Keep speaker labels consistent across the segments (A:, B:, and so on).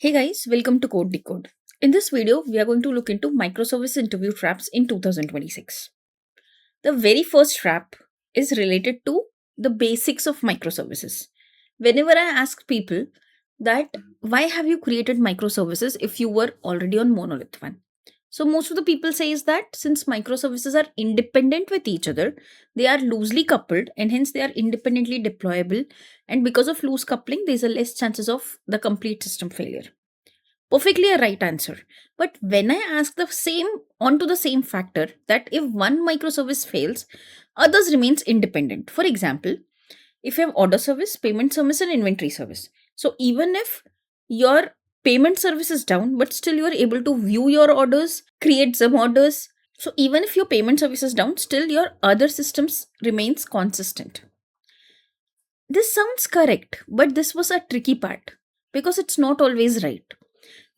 A: Hey guys, welcome to Code Decode. In this video, we are going to look into microservice interview traps in 2026. The very first trap is related to the basics of microservices. Whenever I ask people that why have you created microservices if you were already on monolith one? So most of the people say is that since microservices are independent with each other, they are loosely coupled and hence they are independently deployable, and because of loose coupling, there is a less chances of the complete system failure. Perfectly a right answer. But when I ask the same onto the same factor that if one microservice fails, others remains independent. For example, if you have order service, payment service, and inventory service. So even if your payment service is down, but still you are able to view your orders, create some orders. So even if your payment service is down, still your other systems remains consistent. This sounds correct, but this was a tricky part because it's not always right.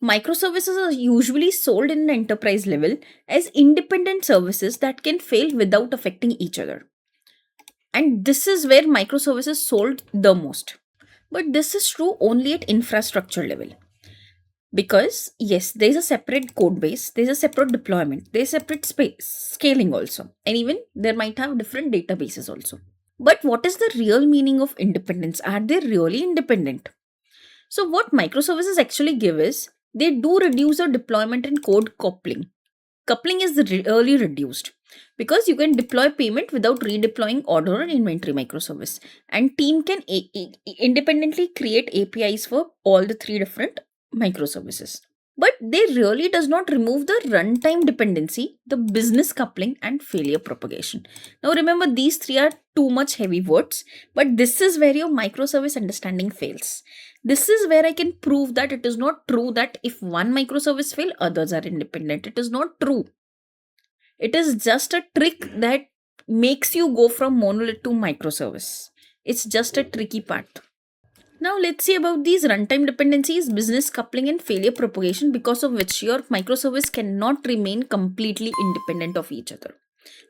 A: Microservices are usually sold in an enterprise level as independent services that can fail without affecting each other. And this is where microservices sold the most. But this is true only at infrastructure level. Because, yes, there's a separate code base, there's a separate deployment, there's separate space, scaling also. And even there might have different databases also. But what is the real meaning of independence? Are they really independent? So, what microservices actually give is they do reduce the deployment and code coupling. Coupling is really reduced because you can deploy payment without redeploying order or inventory microservice, and team can independently create APIs for all the three different microservices. But they really does not remove the runtime dependency, the business coupling, and failure propagation. Now remember, these three are too much heavy words, but this is where your microservice understanding fails. This is where I can prove that it is not true that if one microservice fail, others are independent. It is not true. It is just a trick that makes you go from monolith to microservice. It's just a tricky part. Now let's see about these runtime dependencies, business coupling, and failure propagation, because of which your microservice cannot remain completely independent of each other.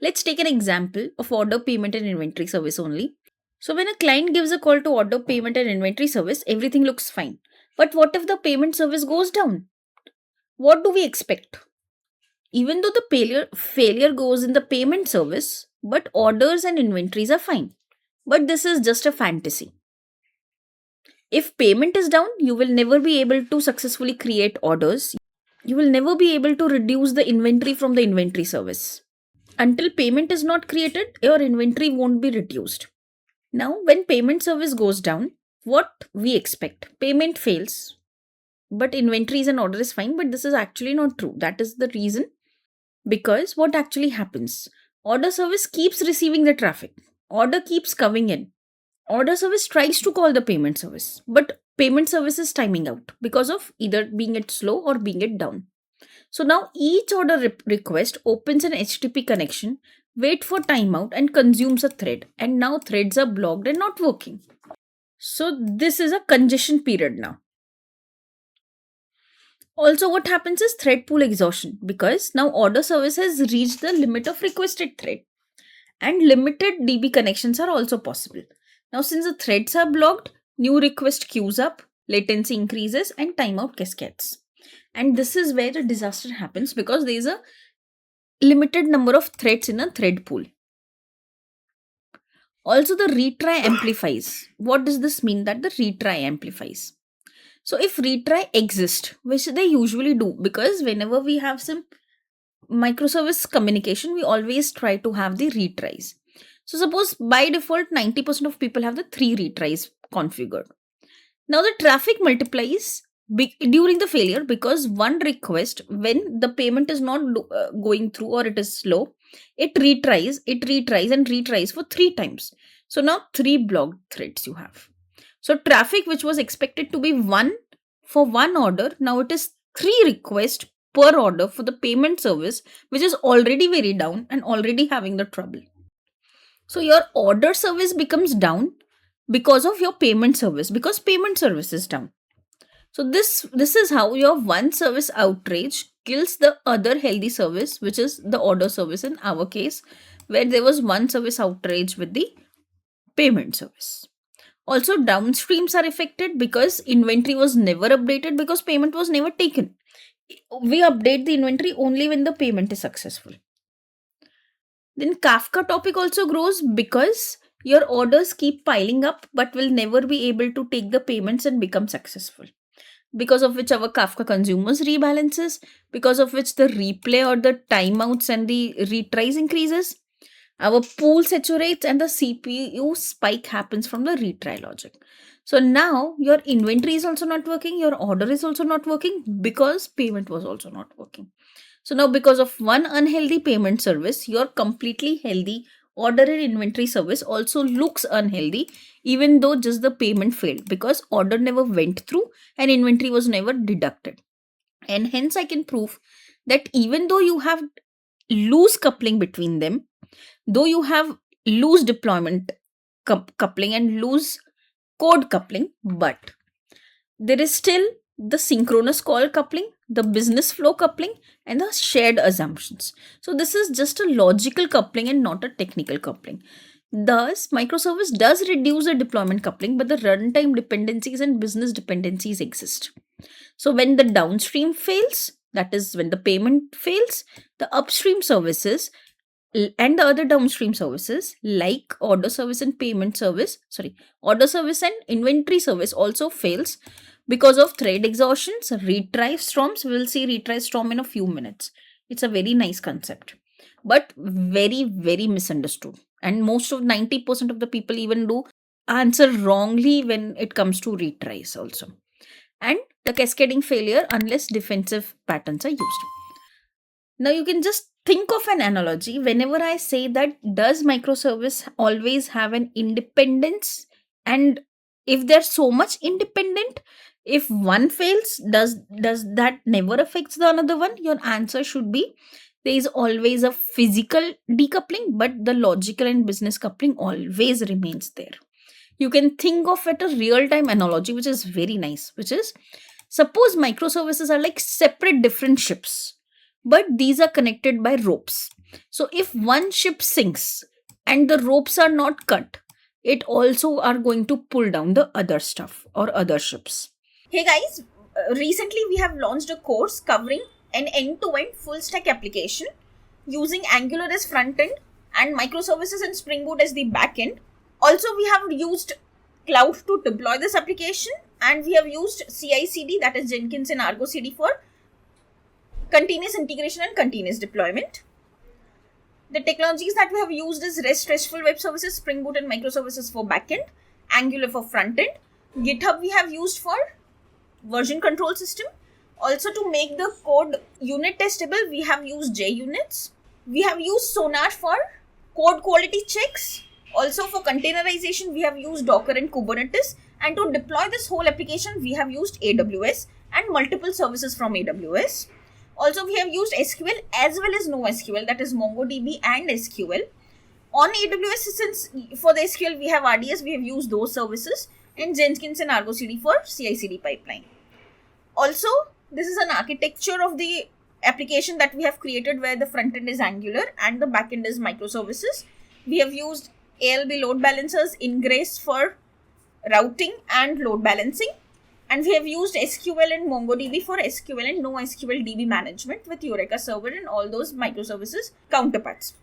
A: Let's take an example of order, payment, and inventory service only. So when a client gives a call to order, payment, and inventory service, everything looks fine. But what if the payment service goes down? What do we expect? Even though the failure goes in the payment service, but orders and inventories are fine. But this is just a fantasy. If payment is down, you will never be able to successfully create orders. You will never be able to reduce the inventory from the inventory service. Until payment is not created, your inventory won't be reduced. Now, when payment service goes down, what we expect? Payment fails, but inventories and order is fine, but this is actually not true. That is the reason, because what actually happens? Order service keeps receiving the traffic. Order keeps coming in. Order service tries to call the payment service, but payment service is timing out because of either being it slow or being it down. So now each order request opens an HTTP connection, wait for timeout, and consumes a thread. And now threads are blocked and not working. So this is a congestion period now. Also, what happens is thread pool exhaustion, because now order service has reached the limit of requested thread, and limited DB connections are also possible. Now, since the threads are blocked, new request queues up, latency increases, and timeout cascades. And this is where the disaster happens because there is a limited number of threads in a thread pool. Also, the retry amplifies. What does this mean that the retry amplifies? So, if retry exists, which they usually do, because whenever we have some microservice communication, we always try to have the retries. So suppose by default 90% of people have the 3 retries configured. Now the traffic multiplies during the failure because one request, when the payment is not going through or it is slow, it retries and retries for 3 times. So now 3 blocked threads you have. So traffic which was expected to be 1 for one order, now it is 3 requests per order for the payment service, which is already very down and already having the trouble. So your order service becomes down because of your payment service, because payment service is down. So this is how your one service outrage kills the other healthy service, which is the order service in our case, where there was one service outrage with the payment service. Also, downstreams are affected because inventory was never updated because payment was never taken. We update the inventory only when the payment is successful. Then Kafka topic also grows because your orders keep piling up but will never be able to take the payments and become successful. Because of which our Kafka consumers rebalances, because of which the replay or the timeouts and the retries increases. Our pool saturates and the CPU spike happens from the retry logic. So now your inventory is also not working, your order is also not working because payment was also not working. So now, because of one unhealthy payment service, your completely healthy order and inventory service also looks unhealthy, even though just the payment failed because order never went through and inventory was never deducted. And hence, I can prove that even though you have loose coupling between them, though you have loose deployment coupling and loose code coupling, but there is still the synchronous call coupling, the business flow coupling, and the shared assumptions. So, this is just a logical coupling and not a technical coupling. Thus, microservice does reduce the deployment coupling, but the runtime dependencies and business dependencies exist. So, when the downstream fails, that is when the payment fails, the upstream services and the other downstream services like order service and payment service, order service and inventory service also fails because of thread exhaustions, retry storms. We will see retry storm in a few minutes. It's a very nice concept, but very, very misunderstood. And most of 90% of the people even do answer wrongly when it comes to retries also. And the cascading failure unless defensive patterns are used. Now you can just think of an analogy whenever I say that does microservice always have an independence, and if they're so much independent, if one fails, does that never affects the another one? Your answer should be there is always a physical decoupling, but the logical and business coupling always remains there. You can think of it a real-time analogy, which is very nice, which is suppose microservices are like separate different ships, but these are connected by ropes. So if one ship sinks and the ropes are not cut, it also are going to pull down the other stuff or other ships. Hey guys, recently we have launched a course covering an end-to-end full stack application using Angular as front end and microservices and Spring Boot as the back end. Also, we have used Cloud to deploy this application, and we have used CI/CD, that is Jenkins and Argo CD, for continuous integration and continuous deployment. The technologies that we have used is REST, RESTful web services, Spring Boot and microservices for backend, Angular for front end. GitHub we have used for version control system. Also, to make the code unit testable, we have used JUnits. We have used Sonar for code quality checks. Also, for containerization, we have used Docker and Kubernetes. And to deploy this whole application, we have used AWS and multiple services from AWS. Also, we have used SQL as well as NoSQL, that is MongoDB and SQL. On AWS, since for the SQL we have RDS, we have used those services, and Jenkins and Argo CD for CI/CD pipeline. Also, this is an architecture of the application that we have created where the front end is Angular and the back end is microservices. We have used ALB load balancers, Ingress for routing and load balancing. And we have used SQL and MongoDB for SQL and NoSQL DB management with Eureka Server and all those microservices counterparts.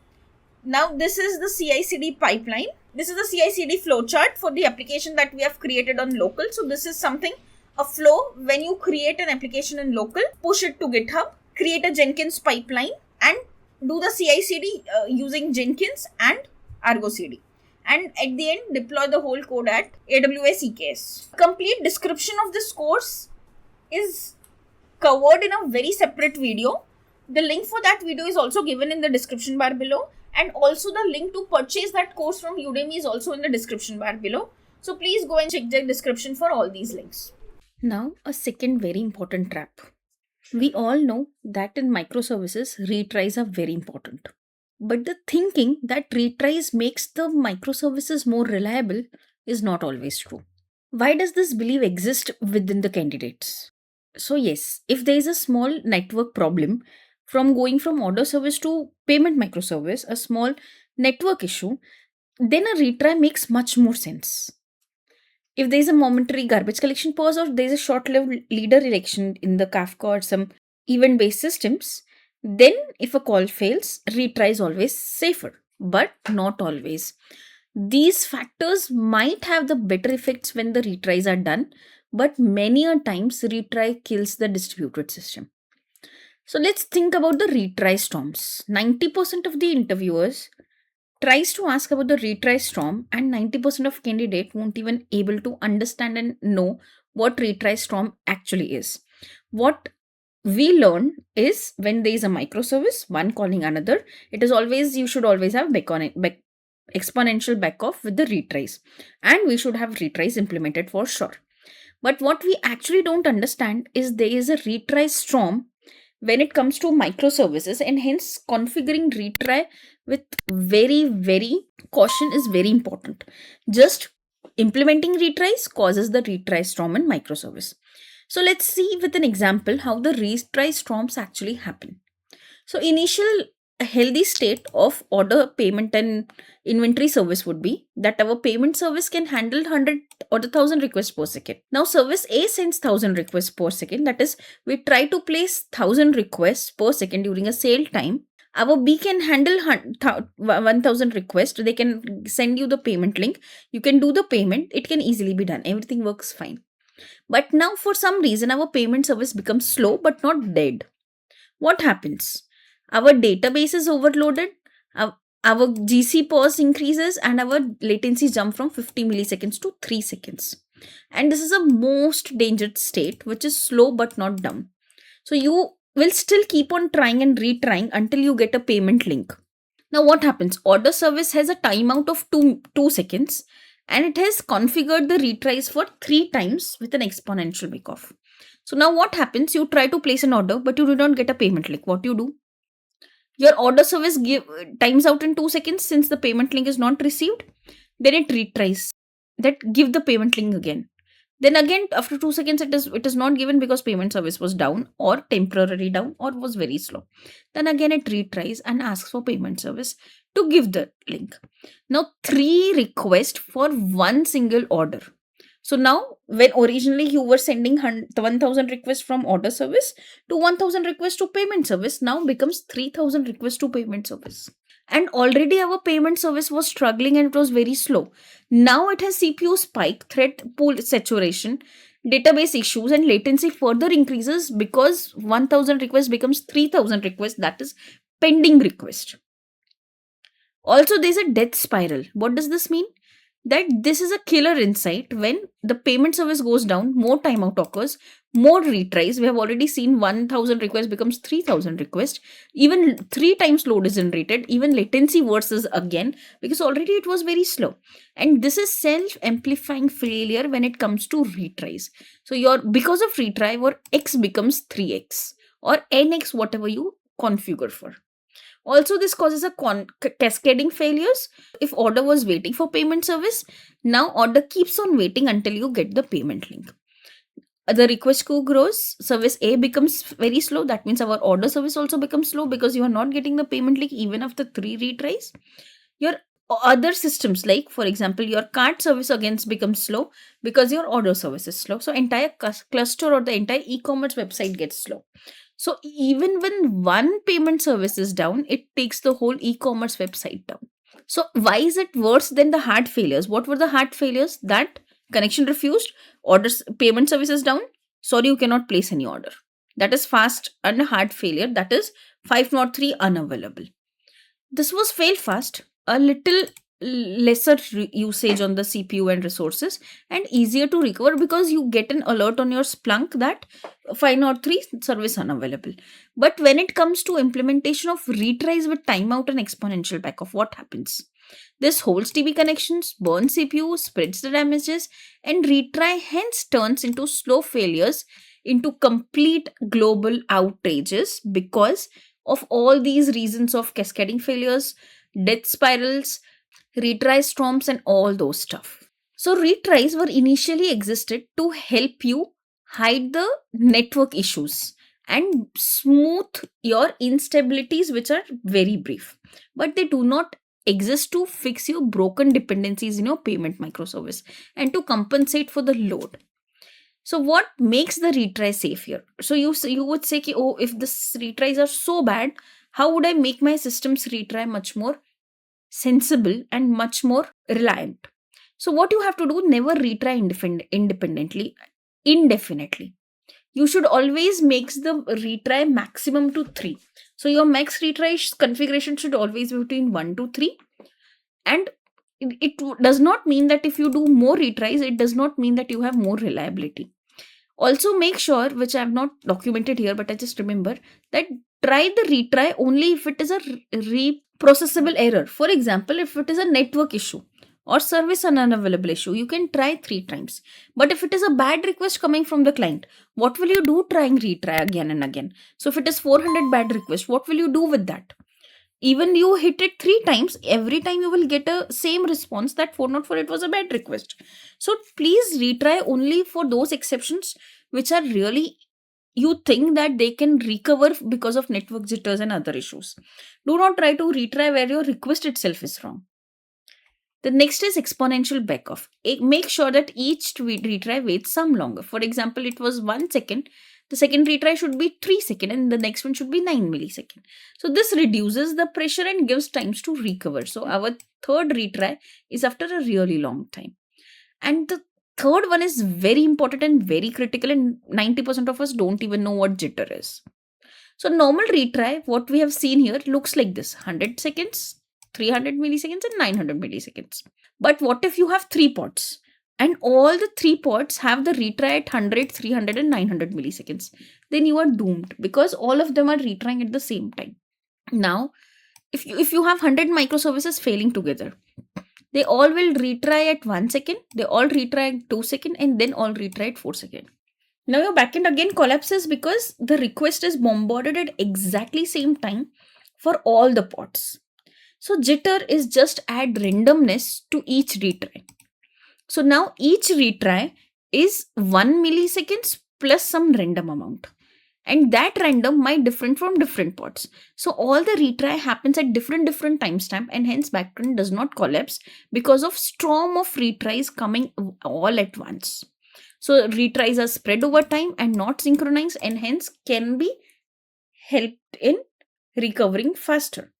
A: Now, this is the CI/CD pipeline. This is the CI/CD flowchart for the application that we have created on local. So, this is something, a flow when you create an application in local, push it to GitHub, create a Jenkins pipeline, and do the CI/CD using Jenkins and Argo CD. And at the end, deploy the whole code at AWS EKS. Complete description of this course is covered in a very separate video. The link for that video is also given in the description bar below. And also the link to purchase that course from Udemy is also in the description bar below. So please go and check the description for all these links. Now, a second very important trap. We all know that in microservices, retries are very important. But the thinking that retries makes the microservices more reliable is not always true. Why does this belief exist within the candidates? So yes, if there is a small network problem from going from order service to payment microservice, a small network issue, then a retry makes much more sense. If there's a momentary garbage collection pause or there's a short-lived leader election in the Kafka or some event-based systems, then if a call fails, retry is always safer, but not always. These factors might have the better effects when the retries are done, but many a times retry kills the distributed system. So let's think about the retry storms. 90% of the interviewers tries to ask about the retry storm, and 90% of candidate won't even able to understand and know what retry storm actually is. What we learn is when there is a microservice, one calling another, it is always, you should always have exponential backoff with the retries, and we should have retries implemented for sure. But what we actually don't understand is there is a retry storm when it comes to microservices, and hence configuring retry with very caution is very important. Just implementing retries causes the retry storm in microservice. So let's see with an example how the retry storms actually happen. So initial healthy state of order, payment and inventory service would be that our payment service can handle 100 or 1000 requests per second. Now service A sends 1000 requests per second. That is, we try to place 1000 requests per second during a sale time. Our B can handle 1000 requests. They can send you the payment link. You can do the payment. It can easily be done. Everything works fine. But now for some reason our payment service becomes slow but not dead. What happens? Our database is overloaded, our GC pause increases, and our latency jump from 50 milliseconds to 3 seconds. And this is a most dangerous state, which is slow but not dumb. So you will still keep on trying and retrying until you get a payment link. Now what happens? Order service has a timeout of 2 seconds, and it has configured the retries for 3 times with an exponential backoff. So now what happens? You try to place an order, but you do not get a payment link. What do you do? Your order service times out in 2 seconds since the payment link is not received. Then it retries that give the payment link again. Then again after 2 seconds it is not given because payment service was down or temporarily down or was very slow. Then again it retries and asks for payment service to give the link. Now 3 requests for one single order. So now when originally you were sending 1000 requests from order service to 1000 requests to payment service, now becomes 3000 requests to payment service. And already our payment service was struggling and it was very slow. Now it has CPU spike, thread pool saturation, database issues, and latency further increases because 1000 requests becomes 3000 requests, that is pending request. Also, there's a death spiral. What does this mean? That this is a killer insight. When the payment service goes down, more timeout occurs, more retries. We have already seen 1000 requests becomes 3000 requests. Even 3 times load is generated. Even latency worsens again because already it was very slow. And this is self-amplifying failure when it comes to retries. So because of retry, your x becomes 3x or nx, whatever you configure for. Also, this causes a cascading failures. If order was waiting for payment service, now order keeps on waiting until you get the payment link. The request queue grows. Service A becomes very slow. That means our order service also becomes slow because you are not getting the payment link even after 3 retries. Your other systems, like for example, your cart service again becomes slow because your order service is slow. So entire cluster or the entire e-commerce website gets slow. So even when one payment service is down, it takes the whole e-commerce website down. So why is it worse than the hard failures? What were the hard failures? That connection refused, orders, payment service is down. Sorry, you cannot place any order. That is fast and hard failure. That is 503 unavailable. This was fail fast, a little lesser usage on the CPU and resources, and easier to recover because you get an alert on your Splunk that 503 service unavailable. But when it comes to implementation of retries with timeout and exponential backoff, what happens? This holds TB connections, burns CPU, spreads the damages, and retry hence turns into slow failures, into complete global outages because of all these reasons of cascading failures, death spirals, retry storms, and all those stuff. So retries were initially existed to help you hide the network issues and smooth your instabilities, which are very brief, but they do not exists to fix your broken dependencies in your payment microservice and to compensate for the load. So what makes the retry safe here? So you would say, ki, oh, if the retries are so bad, how would I make my system's retry much more sensible and much more reliant? So what you have to do, never retry independently, indefinitely. You should always make the retry maximum to 3. So your max retry configuration should always be between 1 to 3. And it does not mean that if you do more retries, it does not mean that you have more reliability. Also make sure, which I have not documented here, but I just remember, that try the retry only if it is a reprocessable error. For example, if it is a network issue or service unavailable issue, you can try 3 times. But if it is a bad request coming from the client, what will you do trying retry again and again? So if it is 400 bad requests, what will you do with that? Even you hit it 3 times, every time you will get a same response that 404 it was a bad request. So please retry only for those exceptions which are really, you think that they can recover because of network jitters and other issues. Do not try to retry where your request itself is wrong. The next is exponential backoff. Make sure that each retry waits some longer. For example, it was 1 second. The second retry should be 3 seconds and the next one should be 9 milliseconds. So this reduces the pressure and gives times to recover. So our third retry is after a really long time. And the third one is very important and very critical, and 90% of us don't even know what jitter is. So normal retry, what we have seen here, looks like this: 100 seconds, 300 milliseconds and 900 milliseconds. But what if you have 3 pods and all the 3 pods have the retry at 100, 300 and 900 milliseconds? Then you are doomed because all of them are retrying at the same time. Now, if you have 100 microservices failing together, they all will retry at 1 second, they all retry at 2 seconds, and then all retry at 4 seconds. Now your backend again collapses because the request is bombarded at exactly same time for all the pods. So jitter is just add randomness to each retry. So now each retry is 1 milliseconds plus some random amount. And that random might different from different pods. So all the retry happens at different timestamp, and hence backend does not collapse because of storm of retries coming all at once. So retries are spread over time and not synchronized, and hence can be helped in recovering faster.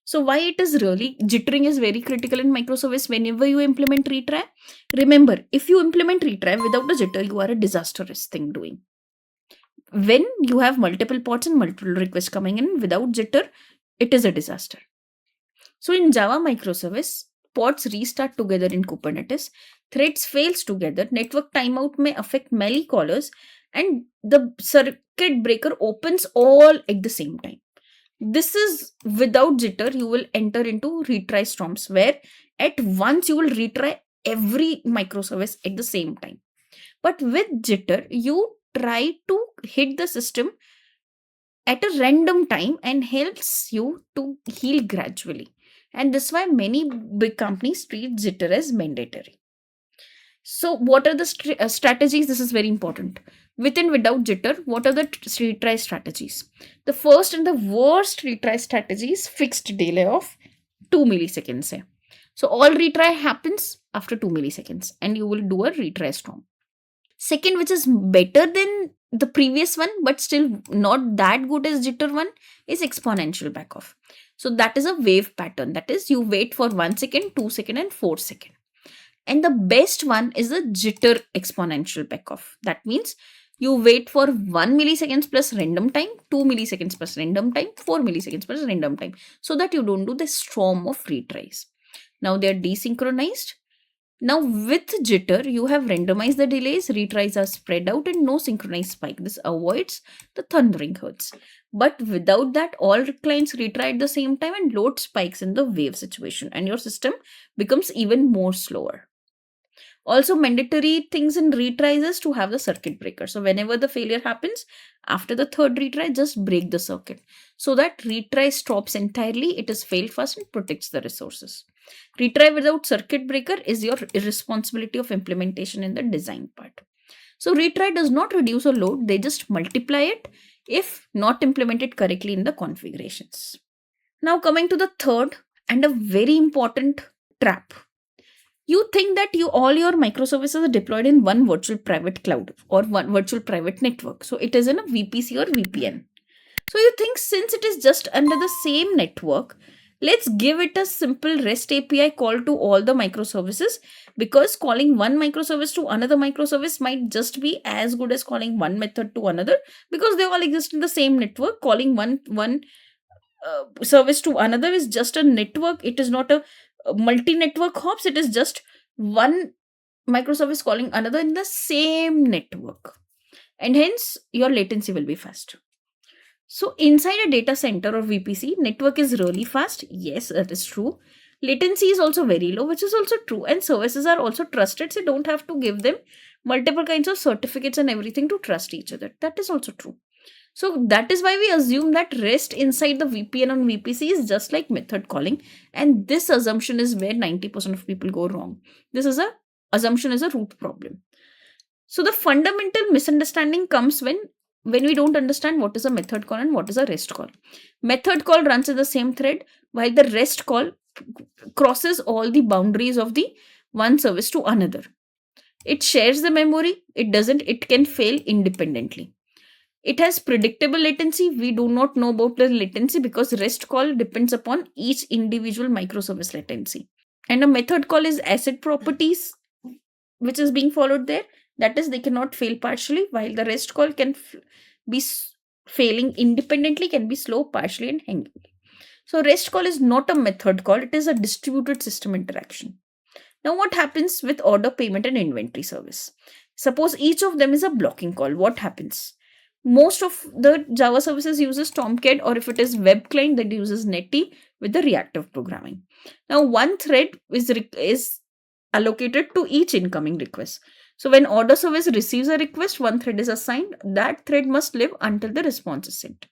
A: So why it is really, jittering is very critical in microservice whenever you implement retry. Remember, if you implement retry without a jitter, you are a disastrous thing doing. When you have multiple pods and multiple requests coming in without jitter, it is a disaster. So in Java microservice, pods restart together in Kubernetes, threads fails together, network timeout may affect melee callers, and the circuit breaker opens all at the same time. This is without jitter, you will enter into retry storms where at once you will retry every microservice at the same time. But with jitter, you try to hit the system at a random time and helps you to heal gradually. And this is why many big companies treat jitter as mandatory. So what are the strategies? This is very important. With and without jitter, what are the retry strategies? The first and the worst retry strategy is fixed delay of 2 milliseconds. So all retry happens after 2 milliseconds and you will do a retry storm. Second, which is better than the previous one but still not that good as jitter one, is exponential backoff. So that is a wave pattern. That is, you wait for 1 second, 2 second and 4 second. And the best one is the jitter exponential backoff. That means you wait for 1 milliseconds plus random time, 2 milliseconds plus random time, 4 milliseconds plus random time, so that you don't do the storm of retries. Now they are desynchronized. Now with jitter, you have randomized the delays, retries are spread out and no synchronized spike. This avoids the thundering hertz. But without that, all clients retry at the same time and load spikes in the wave situation and your system becomes even more slower. Also, mandatory things in retries is to have the circuit breaker. So whenever the failure happens, after the third retry, just break the circuit so that retry stops entirely. It is fail fast and protects the resources. Retry without circuit breaker is your irresponsibility of implementation in the design part. So retry does not reduce a load, they just multiply it if not implemented correctly in the configurations. Now coming to the third And a very important trap. You think that all your microservices are deployed in one virtual private cloud or one virtual private network. So it is in a VPC or VPN. So you think since it is just under the same network, let's give it a simple REST API call to all the microservices, because calling one microservice to another microservice might just be as good as calling one method to another, because they all exist in the same network. Calling one service to another is just a network. It is not a multi-network hops. It is just one microservice calling another in the same network, and hence your latency will be fast. So inside a data center or VPC, network is really fast. Yes, that is true. Latency is also very low, which is also true. And services are also trusted. So you don't have to give them multiple kinds of certificates and everything to trust each other. That is also true. So that is why we assume that REST inside the VPN on VPC is just like method calling. And this assumption is where 90% of people go wrong. Assumption is a root problem. So the fundamental misunderstanding comes when we don't understand what is a method call and what is a REST call. Method call runs in the same thread, while the REST call crosses all the boundaries of the one service to another. It shares the memory. It can fail independently. It has predictable latency. We do not know about the latency because REST call depends upon each individual microservice latency. And a method call is asset properties, which is being followed there. That is, they cannot fail partially, while the REST call can be failing independently, can be slow partially and hanging. So REST call is not a method call. It is a distributed system interaction. Now what happens with order, payment and inventory service? Suppose each of them is a blocking call. What happens? Most of the Java services uses Tomcat, or if it is web client, that uses netty with the reactive programming. Now one thread is allocated to each incoming request. So when order service receives a request, one thread is assigned. That thread must live until the response is sent.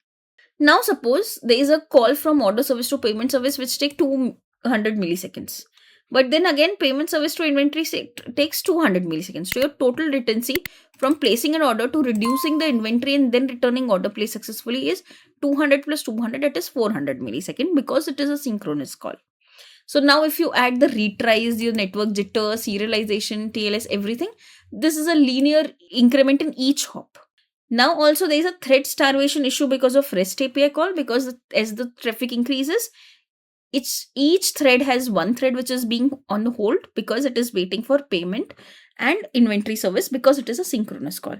A: Now suppose there is a call from order service to payment service which takes 200 milliseconds. But then again, payment service to inventory takes 200 milliseconds. So your total latency from placing an order to reducing the inventory and then returning order placed successfully is 200 plus 200, that is 400 milliseconds, because it is a synchronous call. So now if you add the retries, your network jitter, serialization, TLS, everything, this is a linear increment in each hop. Now also there is a thread starvation issue because of REST API call, because as the traffic increases, each thread has one thread which is being on hold because it is waiting for payment and inventory service, because it is a synchronous call.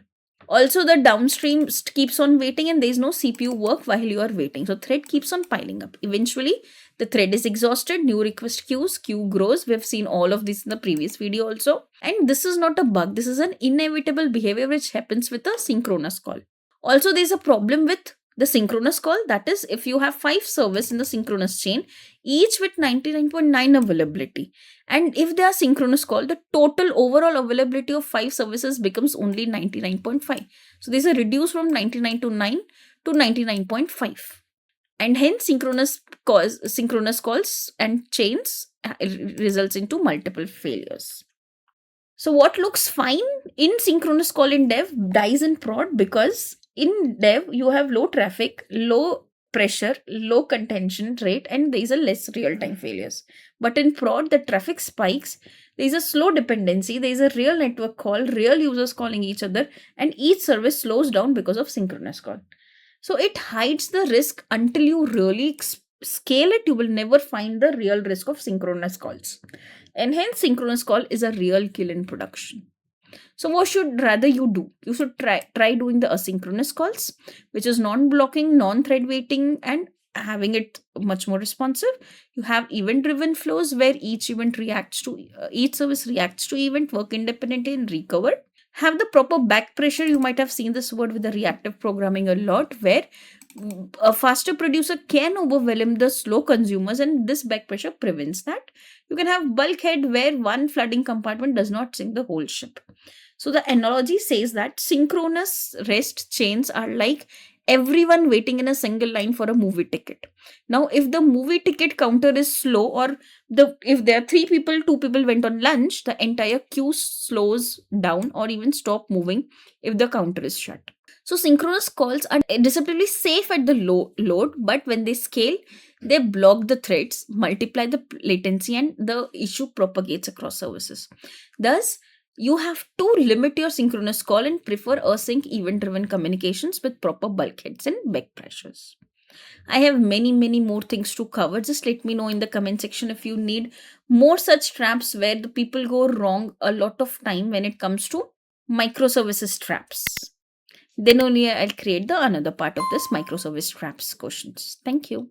A: Also, the downstream keeps on waiting and there is no CPU work while you are waiting. So thread keeps on piling up. Eventually, the thread is exhausted, new request queue grows. We have seen all of this in the previous video also. And this is not a bug. This is an inevitable behavior which happens with a synchronous call. Also, there is a problem with the synchronous call. That is, if you have 5 servers in the synchronous chain, each with 99.9 availability. And if they are synchronous call, the total overall availability of 5 services becomes only 99.5. So there's a reduce from 99 to 9 to 99.5. And hence synchronous calls and chains results into multiple failures. So what looks fine in synchronous call in dev dies in prod, because in dev you have low traffic, low pressure, low contention rate, and there is a less real-time failures. But in prod, the traffic spikes, there is a slow dependency, there is a real network call, real users calling each other, and each service slows down because of synchronous call. So it hides the risk until you really scale it. You will never find the real risk of synchronous calls. And hence synchronous call is a real kill in production. So what should rather you do? You should try doing the asynchronous calls, which is non-blocking, non-thread waiting, and having it much more responsive. You have event-driven flows where each service reacts to event, work independently and recover. Have the proper back pressure. You might have seen this word with the reactive programming a lot, where a faster producer can overwhelm the slow consumers, and this back pressure prevents that. You can have bulkhead where one flooding compartment does not sink the whole ship. So the analogy says that synchronous REST chains are like everyone waiting in a single line for a movie ticket. Now, if the movie ticket counter is slow, or if there are 3 people, 2 people went on lunch, the entire queue slows down or even stop moving if the counter is shut. So synchronous calls are deceptively safe at the load, but when they scale, they block the threads, multiply the latency, and the issue propagates across services. Thus, you have to limit your synchronous call and prefer async event-driven communications with proper bulkheads and back pressures. I have many more things to cover. Just let me know in the comment section if you need more such traps where the people go wrong a lot of time when it comes to microservices traps. Then only I'll create the another part of this microservice traps questions. Thank you.